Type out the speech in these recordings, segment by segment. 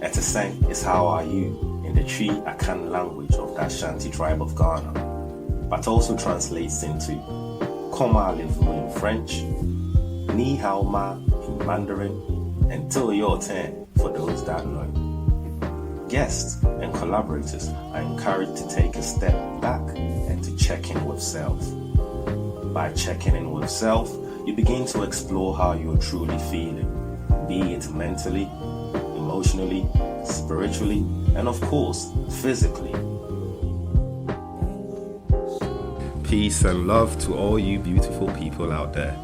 Eti Sen is how are you in the Tree Akan language of the Ashanti tribe of Ghana, but also translates into Comment allez-vous in French, Ni hao ma in Mandarin, and Till your turn for those that know. Guests and collaborators are encouraged to take a step back and to check in with self. By checking in with self, you begin to explore how you're truly feeling, be it mentally, emotionally, spiritually, and of course, physically. Peace and love to all you beautiful people out there.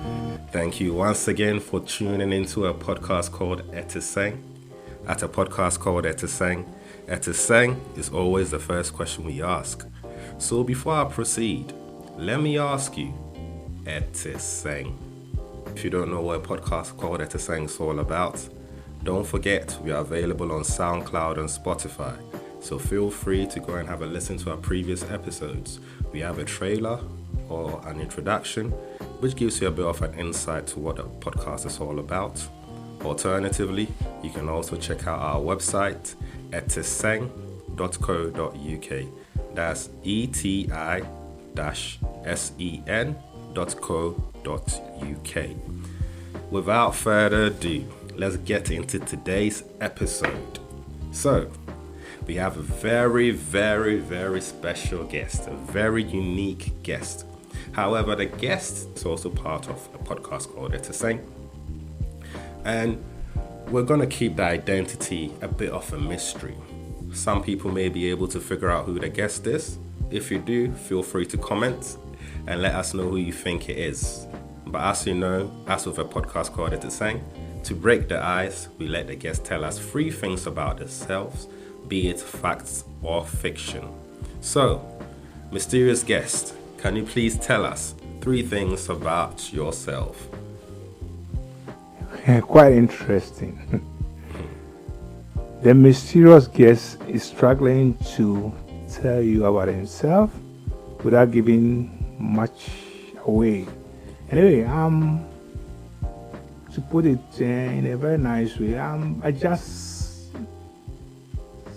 Thank you once again for tuning into a podcast called Eti Sen. At a podcast called Eti Sen is always the first question we ask. So before I proceed, let me ask you, Eti Sen. If you don't know what a podcast called Eti Sen is all about, don't forget we are available on SoundCloud and Spotify. So feel free to go and have a listen to our previous episodes. We have a trailer or an introduction, which gives you a bit of an insight to what the podcast is all about. Alternatively, you can also check out our website, etisen.co.uk. That's eti-sen.co.uk. Without further ado, let's get into today's episode. So, we have a very, very, very special guest, a very unique guest. However, the guest is also part of a podcast called Eti Sen. And we're going to keep the identity a bit of a mystery. Some people may be able to figure out who the guest is. If you do, feel free to comment and let us know who you think it is. But as you know, as with a podcast called Eti Sen, to break the ice, we let the guest tell us 3 things about themselves, be it facts or fiction. So, mysterious guest, can you please tell us 3 things about yourself? Quite interesting. The mysterious guest is struggling to tell you about himself without giving much away. Anyway, to put it in a very nice way, I just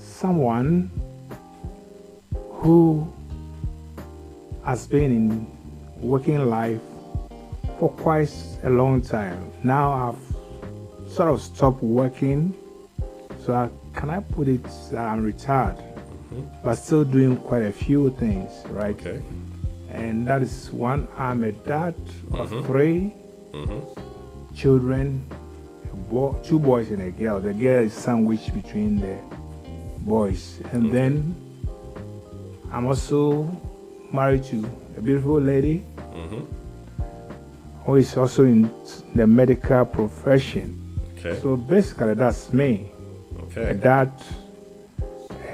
someone who has been in working life for quite a long time. Now I've sort of stopped working, so can I put it, I'm retired, but still doing quite a few things, right? Okay. And that is one, I'm a dad of 3 children, 2 boys and a girl. The girl is sandwiched between the boys. And then I'm also married to a beautiful lady who is also in the medical profession. Okay. So basically that's me. Okay. A dad,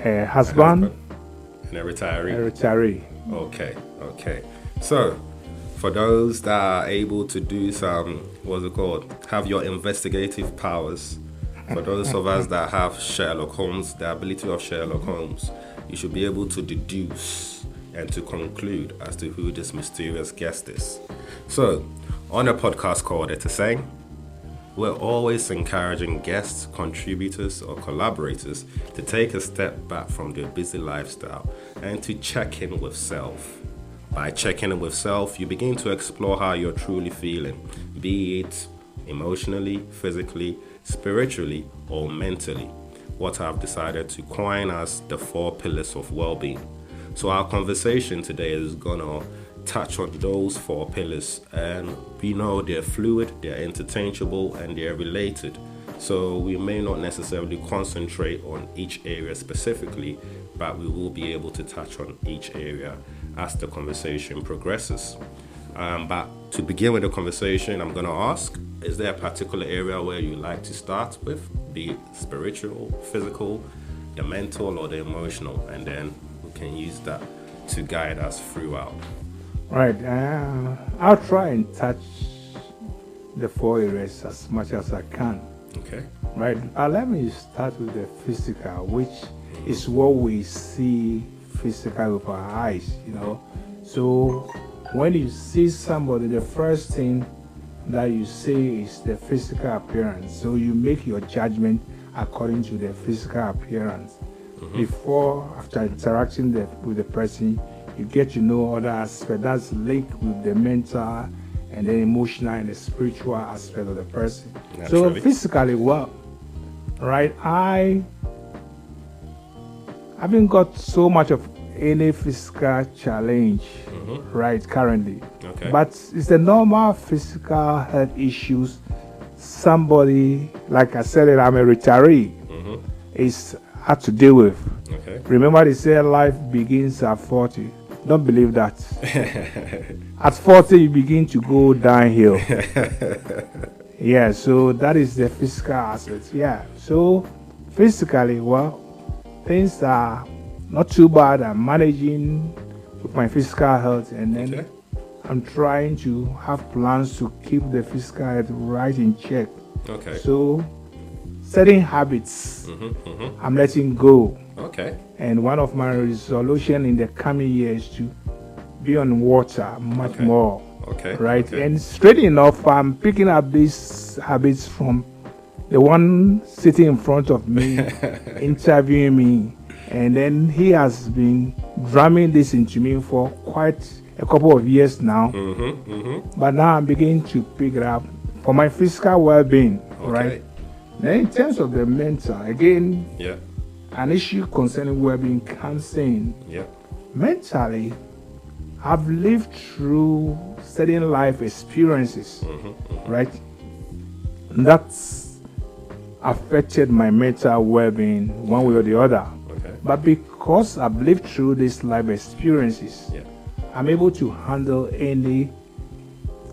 a husband, and a retiree. a retiree. Okay. So, for those that are able to do some, have your investigative powers, for those of us that have Sherlock Holmes, the ability of Sherlock Holmes, you should be able to deduce and to conclude as to who this mysterious guest is. So, on a podcast called Eti Sen, we're always encouraging guests, contributors, or collaborators to take a step back from their busy lifestyle and to check in with self. By checking in with self, you begin to explore how you're truly feeling, be it emotionally, physically, spiritually, or mentally. What I've decided to coin as the 4 pillars of well-being. So our conversation today is gonna touch on those 4 pillars, and we know they're fluid, they're interchangeable, and they're related. So we may not necessarily concentrate on each area specifically, but we will be able to touch on each area as the conversation progresses. But to begin with the conversation, I'm going to ask, is there a particular area where you like to start with, be it spiritual, physical, the mental, or the emotional? And then we can use that to guide us throughout. Right. I'll try and touch the 4 areas as much as I can. Okay. Right. Let me start with the physical, which is what we see physical with our eyes, So when you see somebody, the first thing that you see is the physical appearance. So you make your judgment according to their physical appearance. Before, after interacting with the person, you get to know other aspects that's linked with the mental and the emotional and the spiritual aspect of the person. Naturally. So physically, well, right, I haven't got so much of any physical challenge right currently. Okay. But it's the normal physical health issues somebody, like I said, I'm a retiree, is hard to deal with. Okay. Remember they say life begins at 40. Don't believe that. At 40 you begin to go downhill. Yeah, so that is the physical aspect. Yeah, so physically, well, things are not too bad. I'm managing with my physical health, and then Okay. I'm trying to have plans to keep the physical health right in check. Okay. So certain habits I'm letting go. Okay. And one of my resolution in the coming year is to be on water much Okay. more. Okay. Right? Okay. And straight enough, I'm picking up these habits from the one sitting in front of me, interviewing me. And then he has been drumming this into me for quite a couple of years now. But now I'm beginning to pick it up for my physical well-being. Right? Then in terms of the mental, again, Yeah. an issue concerning well-being comes in. Yeah. Mentally, I've lived through certain life experiences, right? That's affected my mental well-being one way or the other. Okay. But because I've lived through these life experiences, Yeah. I'm able to handle any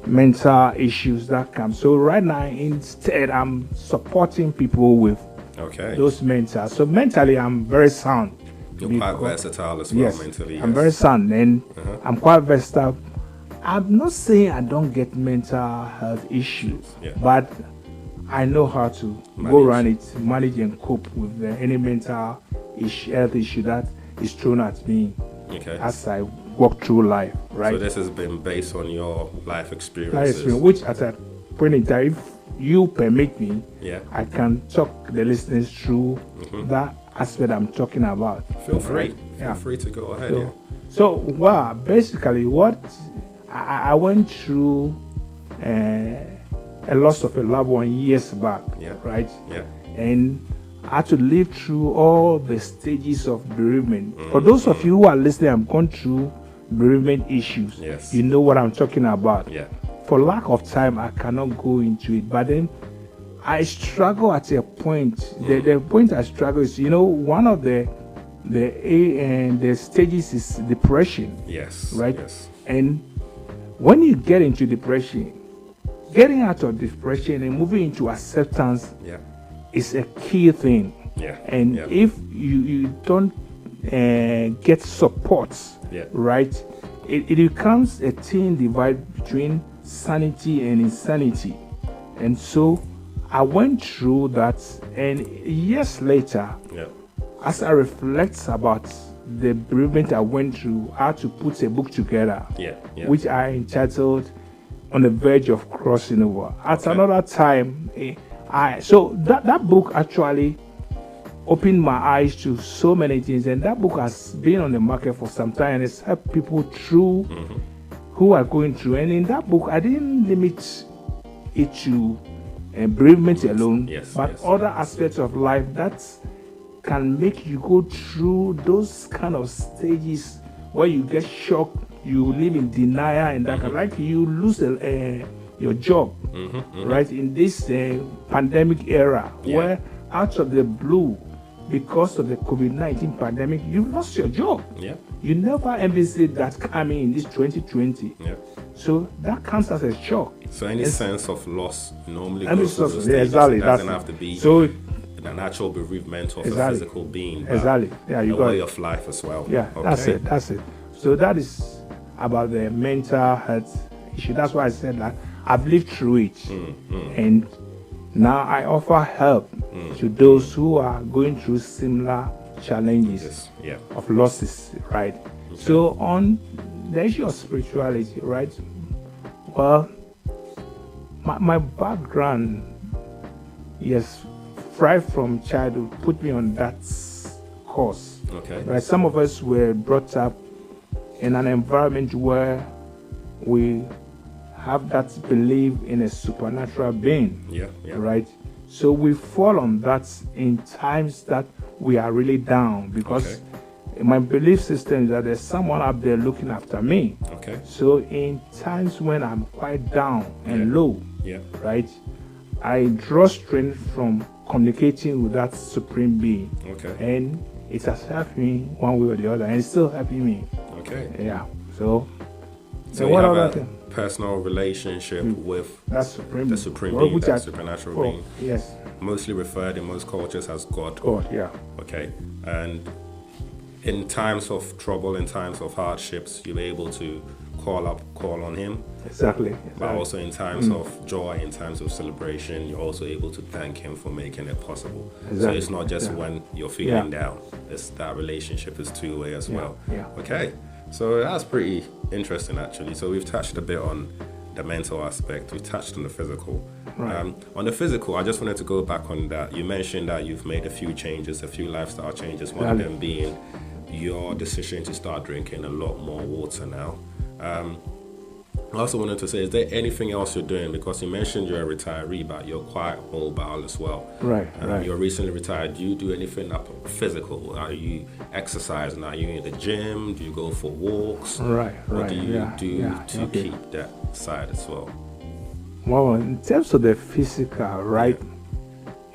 mental issues that come. So right now, instead, I'm supporting people with Okay. those mental. So mentally, I'm very sound. You're quite Because- versatile as well Yes, mentally. I'm yes. very sound, and I'm quite versatile. I'm not saying I don't get mental health issues, Yeah. but I know how to go Manage. around it, manage and cope with any mental health issue that is thrown at me Okay. as I walk through life, right? So this has been based on your life That experiences. is which at a point in time, if you permit me, Yeah. I can talk the listeners through that aspect I'm talking about. Feel free. Right? Feel Yeah. free to go ahead. Yeah. So, well, basically, what I went through a loss of a loved one years back, Yeah. right? Yeah. And I had to live through all the stages of bereavement. For those of you who are listening, I'm going through bereavement issues. Yes. You know what I'm talking about. Yeah. For lack of time, I cannot go into it. But then I struggle at a point. The point I struggle is, one of the stages is depression, Yes. right? Yes. And when you get into depression, getting out of depression and moving into acceptance Yeah. is a key thing. Yeah. And yeah. if you don't get support, Yeah. right, it becomes a thin divide between sanity and insanity. And so I went through that, and years later, Yeah. as I reflect about the bereavement I went through, I had to put a book together, Yeah. Yeah. which I entitled "On the Verge of Crossing Over." At Okay. another time, so that book actually opened my eyes to so many things, and that book has been on the market for some time, and it's helped people through who are going through. And in that book, I didn't limit it to bereavement alone, Yes, but yes. other aspects of life that can make you go through those kind of stages where you get shocked, you live in denial, and that kind, like you lose your job, right? In this pandemic era, Yeah. where out of the blue, because of the COVID-19 pandemic, you lost your job. Yeah. You never envisaged that coming in this 2020. Yeah. So that comes as a shock. So any Yes. sense of loss normally Any goes through sense those of- yeah, stages. exactly, It doesn't that's have to be So an actual bereavement of Exactly. a physical being, but exactly, yeah, you a got way it. of life as well. Yeah, that's Okay. it. That's it. So that is about the mental health issue. That's why I said that I've lived through it, and now I offer help to those who are going through similar challenges Yes. Yeah. of losses, right? So on the issue of spirituality, right? Well, my background, yes, right from childhood put me on that course. Okay. Right. Some of us were brought up in an environment where we have that belief in a supernatural being. Yeah. Yeah. Right. So we fall on that in times that we are really down, because my belief system is that there's someone up there looking after me. Okay. So in times when I'm quite down and low, right, I draw strength from communicating with that supreme being. Okay. And it has helped me one way or the other, and it's still helping me. Okay. Yeah. So you what have other a personal relationship with that supreme being, that supernatural being. Yes. Mostly referred in most cultures as God. God, yeah. Okay. And in times of trouble, in times of hardships, you're able to call on Him. Exactly. But also in times of joy, in times of celebration, you're also able to thank Him for making it possible. Exactly. So it's not just when you're feeling down. It's that relationship is two-way as well. Yeah. Okay. So that's pretty interesting, actually. So we've touched a bit on the mental aspect. We've touched on the physical. Right. On the physical, I just wanted to go back on that. You mentioned that you've made a few changes, a few lifestyle changes. One of them being your decision to start drinking a lot more water now. I also wanted to say, is there anything else you're doing? Because you mentioned you're a retiree, but you're quite mobile as well. Right. You're recently retired. Do you do anything physical? Are you exercising? Are you in the gym? Do you go for walks? Right. What do you do to Okay. keep that side as well? Well, in terms of the physical, right?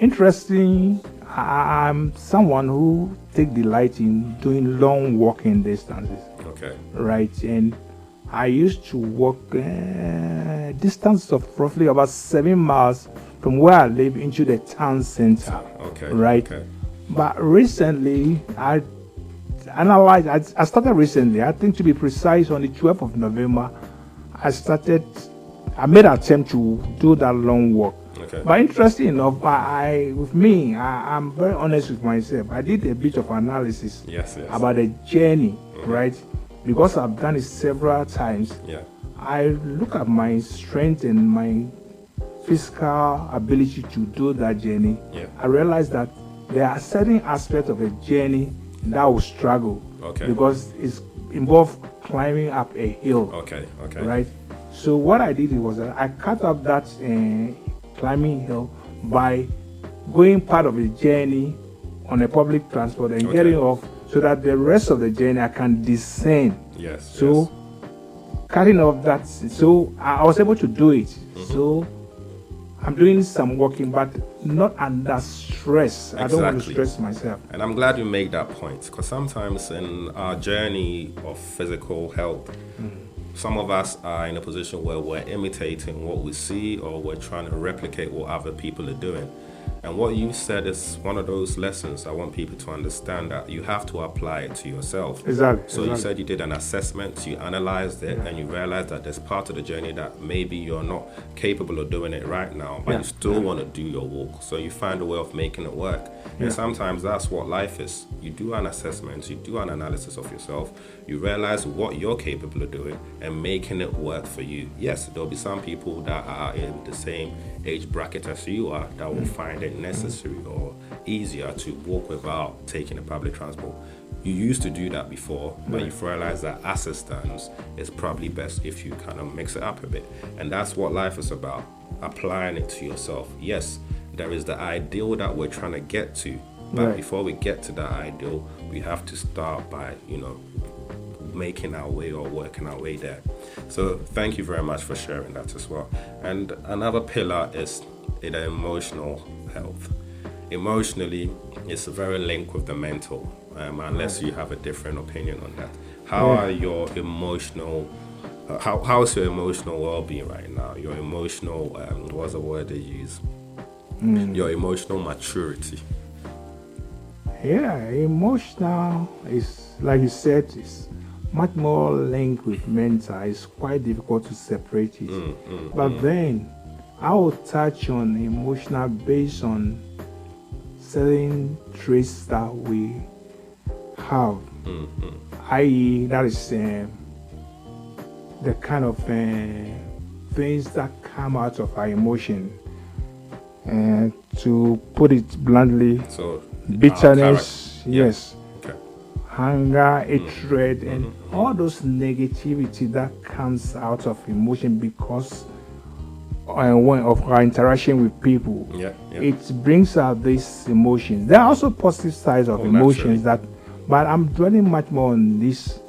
Interesting. I'm someone who take delight in doing long walking distances. Okay. Right, and I used to walk a distance of roughly about 7 miles from where I live into the town center. Okay. Right. Okay. But recently, I started recently. I think, to be precise, on the 12th of November, I made an attempt to do that long walk. Okay. But interesting enough, I'm very honest with myself. I did a bit of analysis about the journey, right? Because I've done it several times. Yeah. I look at my strength and my physical ability to do that journey. Yeah. I realize that there are certain aspects of a journey that will struggle. Okay. Because it's involved climbing up a hill. Okay. Okay. Right. So what I did was that I cut up that climbing hill by going part of the journey on a public transport and getting off, so that the rest of the journey I can descend. Yes. So cutting off that, so I was able to do it. So I'm doing some walking, but not under stress. Exactly. I don't want to stress myself. And I'm glad you made that point, because sometimes in our journey of physical health, some of us are in a position where we're imitating what we see, or we're trying to replicate what other people are doing. And what you said is one of those lessons I want people to understand, that you have to apply it to yourself. Exactly. So you said you did an assessment, you analyzed it, and you realized that there's part of the journey that maybe you're not capable of doing it right now, but you still want to do your walk. So you find a way of making it work. And sometimes that's what life is. You do an assessment, you do an analysis of yourself, you realize what you're capable of doing and making it work for you. Yes, there'll be some people that are in the same age bracket as you are that will find it necessary or easier to walk without taking a public transport. You used to do that before, but you've realized that as it stands, it's probably best if you kind of mix it up a bit. And that's what life is about, applying it to yourself. Yes, there is the ideal that we're trying to get to, but before we get to that ideal, we have to start by, making our way or working our way there. So thank you very much for sharing that as well. And another pillar is the emotional health. Emotionally, it's very linked with the mental, unless you have a different opinion on that. How are your emotional, how's your emotional well-being right now? Your emotional, what's the word they use? Your emotional maturity. Yeah, emotional is, like you said, is much more linked with mental. It's quite difficult to separate it. But then I will touch on emotional based on certain traits that we have, i.e., that is the kind of things that come out of our emotion. And to put it bluntly, So bitterness, yes, okay. anger, hatred, and all those negativity that comes out of emotion because of our interaction with people. Yeah. It brings out these emotions. There are also positive sides of emotions but I'm dwelling much more on this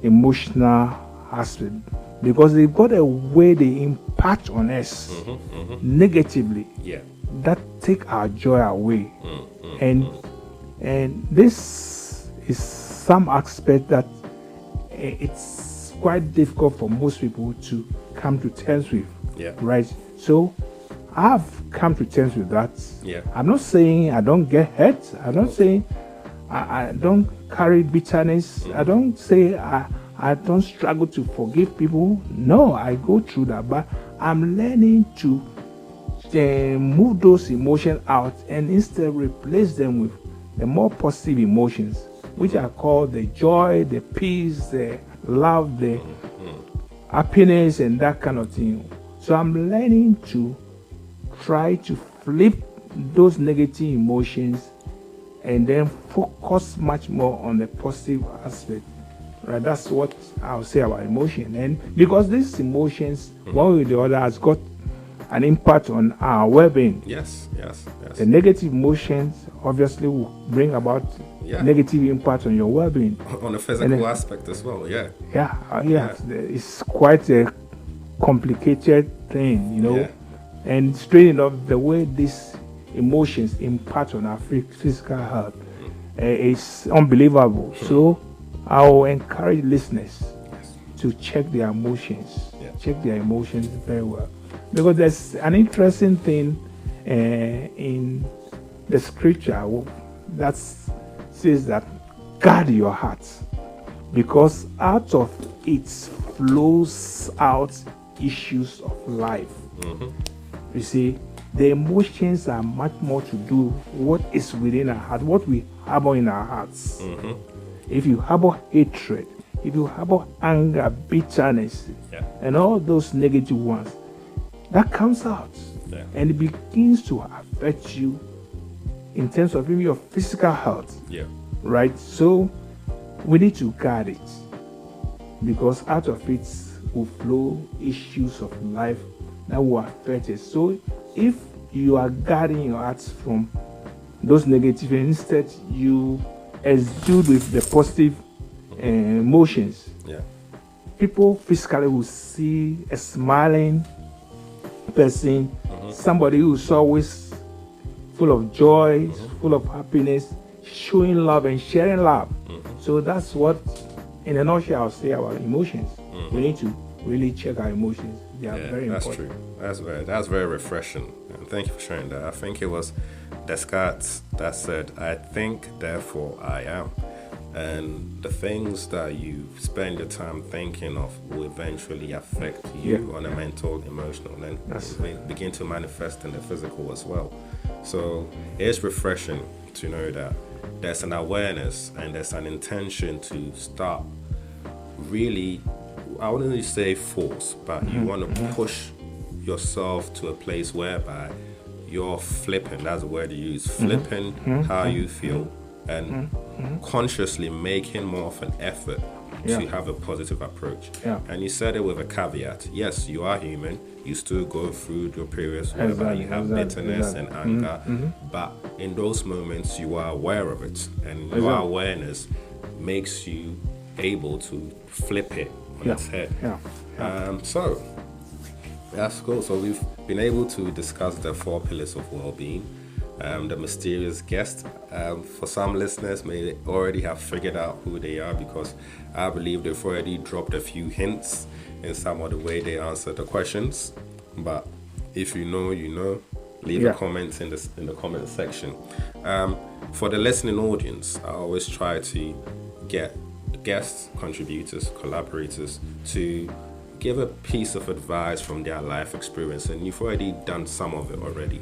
emotional aspect because they've got a way they impact on us negatively. Yeah. That take our joy away. And this is some aspect that it's quite difficult for most people to come to terms with. Yeah. Right. So I've come to terms with that. Yeah. I'm not saying I don't get hurt. I'm not saying I don't carry bitterness. I don't say I don't struggle to forgive people. No, I go through that, but I'm learning to move those emotions out and instead replace them with the more positive emotions, which are called the joy, the peace, the love, the happiness, and that kind of thing. So I'm learning to try to flip those negative emotions and then focus much more on the positive aspect. Right, that's what I'll say about emotion. And because these emotions, one way or the other, has got an impact on our well-being. Yes. The negative emotions obviously will bring about negative impact on your well-being. On the physical aspect as well. Yeah. It's quite a complicated thing, Yeah. And straight enough, the way these emotions impact on our physical health is unbelievable. So I will encourage listeners to check their emotions. Check their emotions very well. Because there's an interesting thing in the scripture that says that guard your heart, because out of it flows out issues of life. You see, the emotions are much more to do what is within our heart, what we harbor in our hearts. If you harbor hatred, if you harbor anger, bitterness, and all those negative ones, that comes out and it begins to affect you in terms of even your physical health. Right? So we need to guard it, because out of it will flow issues of life that will affect it. So if you are guarding your heart from those negative, and instead you exude with the positive emotions, people physically will see a smiling person, somebody who's always full of joy, full of happiness, showing love and sharing love. So that's what, in a nutshell, I'll say about emotions. We need to really check our emotions. They are very important. That's true. That's very refreshing. And thank you for sharing that. I think it was Descartes that said, "I think, therefore I am." And the things that you spend your time thinking of will eventually affect you on a mental, emotional, and begin to manifest in the physical as well. So it's refreshing to know that there's an awareness and there's an intention to start really, I wouldn't say force, but you want to push yourself to a place whereby you're flipping, that's the word you use, flipping how you feel, and consciously making more of an effort to have a positive approach. And you said it with a caveat. Yes, you are human. You still go through your periods whereby you have bitterness and anger, but in those moments you are aware of it, and your awareness makes you able to flip it on its head. So that's cool. So we've been able to discuss the 4 pillars of well-being. The mysterious guest. For some listeners may already have figured out who they are, because I believe they've already dropped a few hints in some of the way they answer the questions. But if you know, you know. Leave a comment in the comment section. For the listening audience, I always try to get guests, contributors, collaborators to give a piece of advice from their life experience, and you've already done some of it already.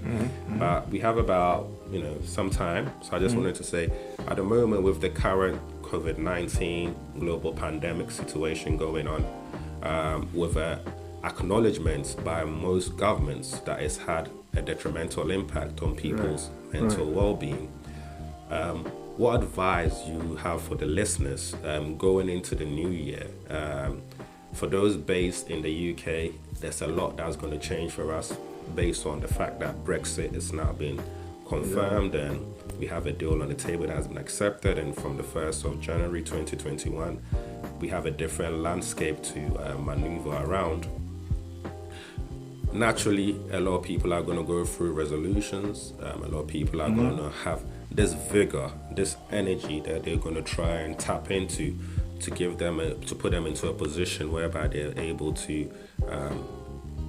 But we have about some time, so I just wanted to say, at the moment with the current COVID-19 global pandemic situation going on, with an acknowledgement by most governments that it's had a detrimental impact on people's mental Right. well-being. What advice you have for the listeners going into the new year? For those based in the UK, there's a lot that's going to change for us based on the fact that Brexit is now being confirmed and we have a deal on the table that has been accepted. And from the 1st of January 2021, we have a different landscape to maneuver around. Naturally, a lot of people are going to go through resolutions. A lot of people are going to have this vigor, this energy that they're going to try and tap into to give them to put them into a position whereby they're able to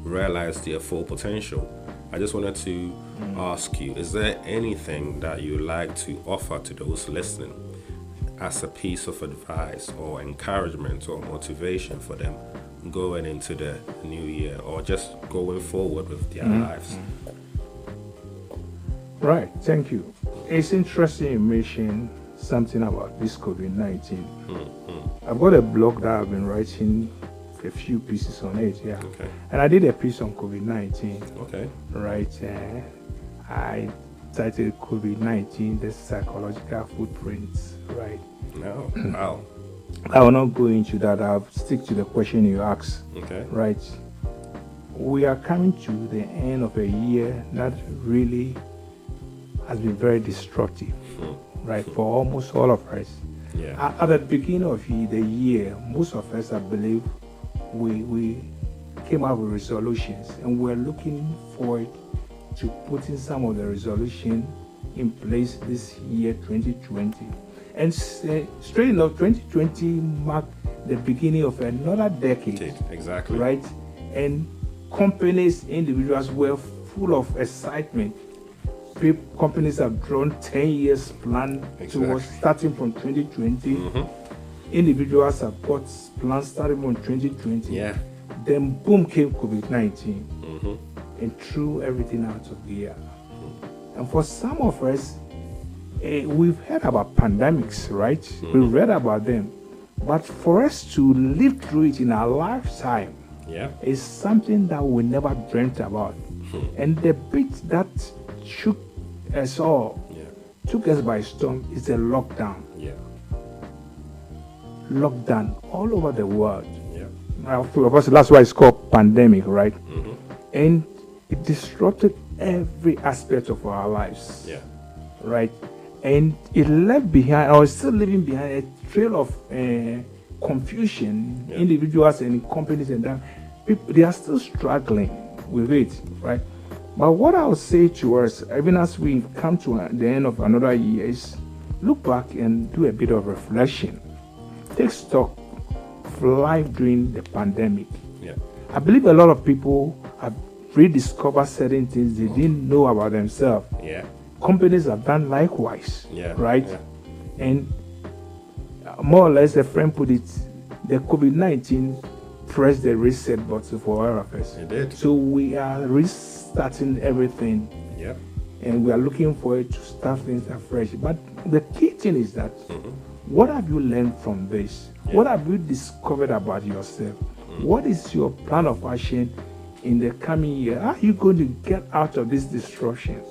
realize their full potential. I just wanted to ask you, is there anything that you like to offer to those listening as a piece of advice or encouragement or motivation for them going into the new year or just going forward with their lives? Right, thank you. It's interesting you mentioned something about this COVID-19. I've got a blog that I've been writing a few pieces on it, Okay. And I did a piece on COVID-19. Okay. Right, I titled COVID-19, the psychological footprints, right? No. Wow. I will not go into that. I'll stick to the question you asked. Okay. Right. We are coming to the end of a year that really has been very destructive, right, for almost all of us. Yeah. At the beginning of the year, most of us, I believe, we came up with resolutions, and we're looking forward to putting some of the resolution in place this year, 2020. And straight enough, 2020 marked the beginning of another decade. Exactly. Right? And companies, individuals were full of excitement. Companies have drawn 10 years plan towards starting from 2020. Individuals have got plans starting from 2020. Yeah. Then boom came COVID-19 and threw everything out of gear. And for some of us, we've heard about pandemics, right? We've read about them. But for us to live through it in our lifetime is something that we never dreamt about. And the bit that shook us all, took us by storm, is the lockdown. Lockdown all over the world. Of course, that's why it's called pandemic, right? And it disrupted every aspect of our lives. Right? And it left behind, or is still leaving behind, a trail of confusion. Individuals and companies and that, people, they are still struggling with it, right? But what I'll say to us, even as we come to the end of another year, is look back and do a bit of reflection. Take stock of life during the pandemic. I believe a lot of people have rediscovered certain things they didn't know about themselves. Companies have done likewise, right? And more or less, a friend put it, the COVID-19 pressed the reset button for all of us. It did. So we are restarting everything. And we are looking forward to start things afresh. But the key thing is that, what have you learned from this? What have you discovered about yourself? What is your plan of action in the coming year? How are you going to get out of this disruption?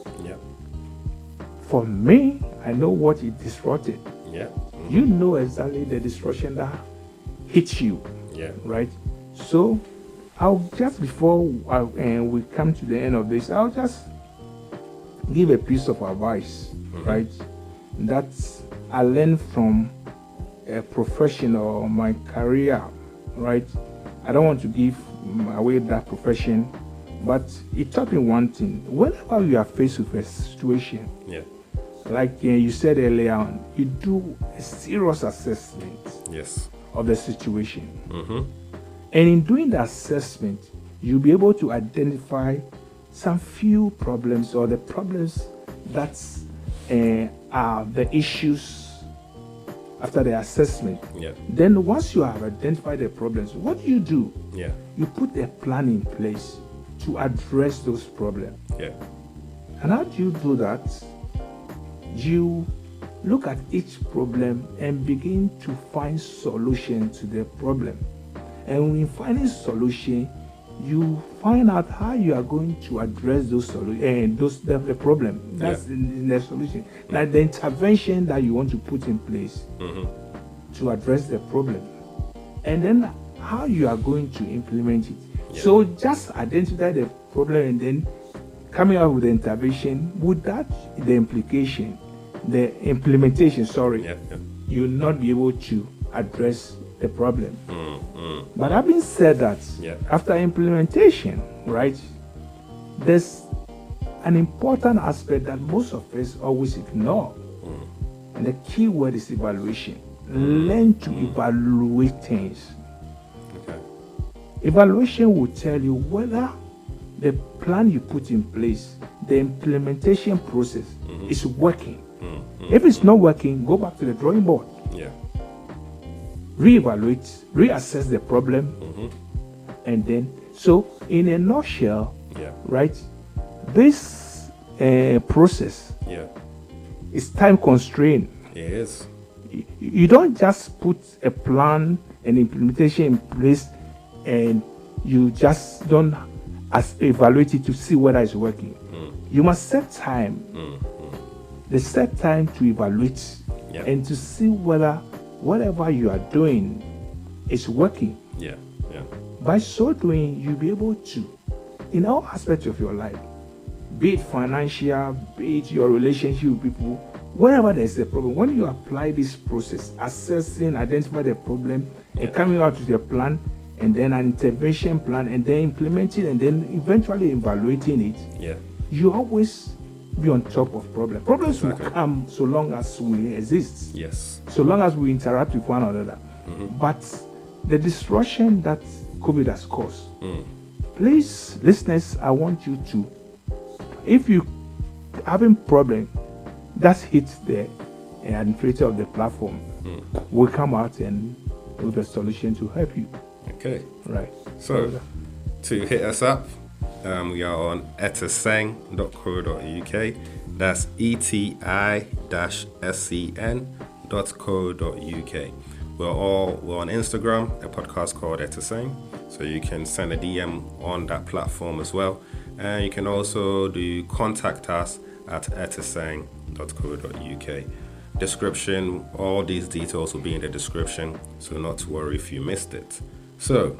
For me, I know what it disrupted. You know exactly the disruption that hit you. Right? So, I'll just, before we come to the end of this, I'll just give a piece of advice, right? That I learned from a profession or my career, right? I don't want to give away that profession, but it taught me one thing. Whenever you are faced with a situation, like you said earlier on, you do a serious assessment of the situation. And in doing the assessment, you'll be able to identify some few problems, or the problems that are the issues after the assessment. Then once you have identified the problems, what do? You put a plan in place to address those problems. And how do you do that? You look at each problem and begin to find solution to the problem. And in finding solution, you find out how you are going to address the problem. That's the solution. Like the intervention that you want to put in place to address the problem, and then how you are going to implement it. So just identify the problem and then coming up with the intervention. Without the implementation, you will not be able to address the problem. But having said that, after implementation, right, there's an important aspect that most of us always ignore. And the key word is evaluation. Learn to evaluate things. Evaluation will tell you whether the plan you put in place, the implementation process, is working. If it's not working, go back to the drawing board. Reevaluate, reassess the problem, and then, so in a nutshell, right, this process is time constrained. It is. You don't just put a plan and implementation in place and you just don't evaluate it to see whether it's working. You must set time. The set time to evaluate and to see whether whatever you are doing is working. By so doing, you'll be able to, in all aspects of your life, be it financial, be it your relationship with people, wherever there's a problem, when you apply this process, assessing, identify the problem, and coming out with a plan, and then an intervention plan, and then implementing, and then eventually evaluating it, you always be on top of problems. Problems will come so long as we exist. So long as we interact with one another. But the disruption that COVID has caused, please, listeners, I want you to, if you having problem, just hit the administrator of the platform. We'll come out and with a solution to help you. Right. So, to hit us up, we are on etiseng.co.uk. That's eti-sen.co.uk. We're on Instagram, a podcast called Eti Sen. So you can send a DM on that platform as well. And you can also contact us at etiseng.co.uk. Description, all these details will be in the description, so not to worry if you missed it. So,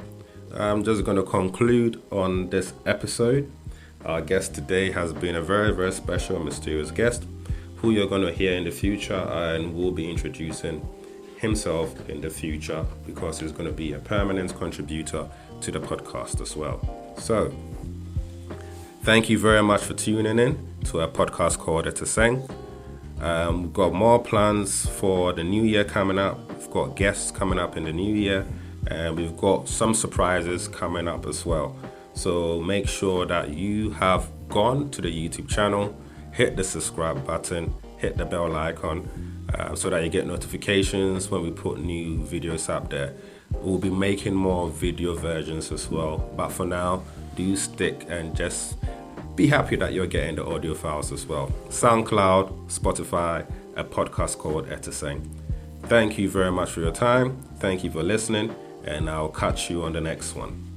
I'm just going to conclude on this episode. Our guest today has been a very, very special, mysterious guest who you're going to hear in the future, and will be introducing himself in the future because he's going to be a permanent contributor to the podcast as well. So, thank you very much for tuning in to a podcast called Eti Sen. We've got more plans for the new year coming up. We've got guests coming up in the new year, and we've got some surprises coming up as well. So make sure that you have gone to the YouTube channel, hit the subscribe button, hit the bell icon, so that you get notifications when we put new videos up there. We'll be making more video versions as well, but for now, do stick and just be happy that you're getting the audio files as well. SoundCloud, Spotify, a podcast called Eti Sen. Thank you very much for your time. Thank you for listening, and I'll catch you on the next one.